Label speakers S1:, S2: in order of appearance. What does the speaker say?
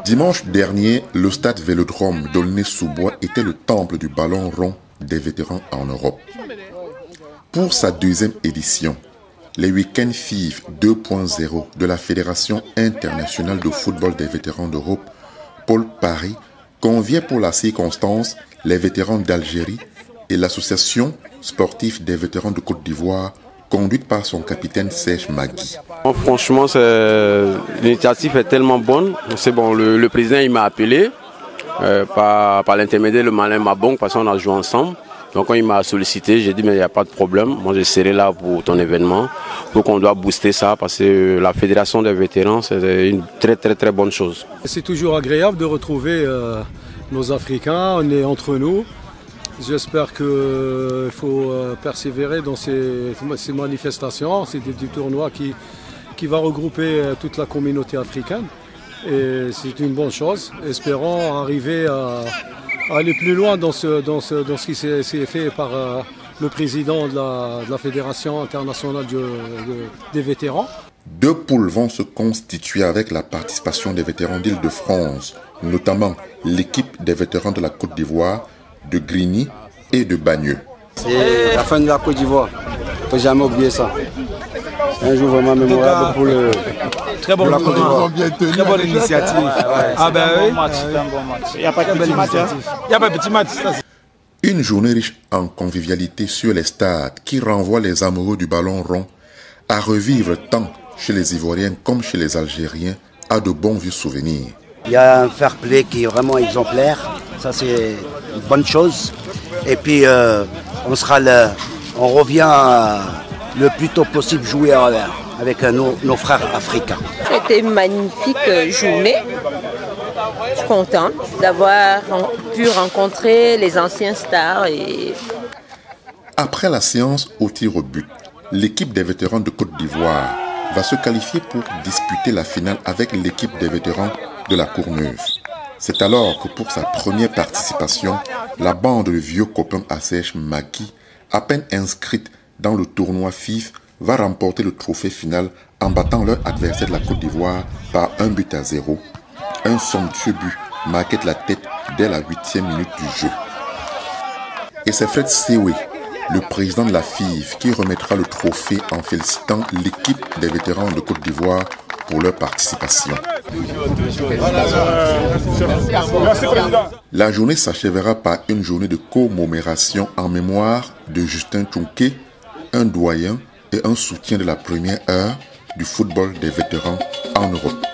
S1: Dimanche dernier, le stade Vélodrome d'Aulnay-sous-Bois était le temple du ballon rond des vétérans en Europe. Pour sa deuxième édition, les week-ends FIF 2.0 de la Fédération internationale de football des vétérans d'Europe, Pôle Paris, conviait pour la circonstance les vétérans d'Algérie et l'association sportive des vétérans de Côte d'Ivoire, conduite par son capitaine Serge Magui.
S2: Franchement, l'initiative est tellement bonne. C'est bon, le président il m'a appelé par l'intermédiaire de Malin Mabong parce qu'on a joué ensemble. Donc quand il m'a sollicité, j'ai dit mais il n'y a pas de problème. Moi je serai là pour ton événement, pour qu'on doit booster ça parce que la fédération des vétérans c'est une très bonne chose.
S3: C'est toujours agréable de retrouver nos Africains, on est entre nous. J'espère qu'il faut persévérer dans ces manifestations. C'est du tournoi qui va regrouper toute la communauté africaine. Et c'est une bonne chose. Espérons arriver à aller plus loin dans ce qui s'est fait par le président de la Fédération internationale des vétérans.
S1: 2 poules vont se constituer avec la participation des vétérans d'Île-de-France, notamment l'équipe des vétérans de la Côte d'Ivoire, de Grigny et de Bagneux.
S4: C'est la fin de la Côte d'Ivoire. Il ne faut jamais oublier ça. C'est un jour vraiment mémorable pour le...
S5: Très bon
S4: la Côte d'Ivoire.
S5: Très bonne initiative. Ah ben oui. Il n'y a pas de petit match. Il n'y a pas de petit match.
S1: Une journée riche en convivialité sur les stades qui renvoie les amoureux du ballon rond à revivre tant chez les Ivoiriens comme chez les Algériens à de bons vieux souvenirs.
S4: Il y a un fair play qui est vraiment exemplaire. Ça c'est une bonne chose. Et puis on revient le plus tôt possible jouer avec nos frères africains.
S6: C'était une magnifique journée. Je suis contente d'avoir pu rencontrer les anciens stars.
S1: Après la séance au tir au but, l'équipe des vétérans de Côte d'Ivoire va se qualifier pour disputer la finale avec l'équipe des vétérans de la Courneuve. C'est alors que pour sa première participation, la bande de vieux copains à Serge Magui, à peine inscrite dans le tournoi FIF, va remporter le trophée final en battant leur adversaire de la Côte d'Ivoire par 1-0. Un somptueux but marquait la tête dès la 8e minute du jeu. Et c'est Fred Sewe, le président de la FIF, qui remettra le trophée en félicitant l'équipe des vétérans de Côte d'Ivoire pour leur participation. La journée s'achèvera par une journée de commémoration en mémoire de Justin Tchouké, un doyen et un soutien de la première heure du football des vétérans en Europe.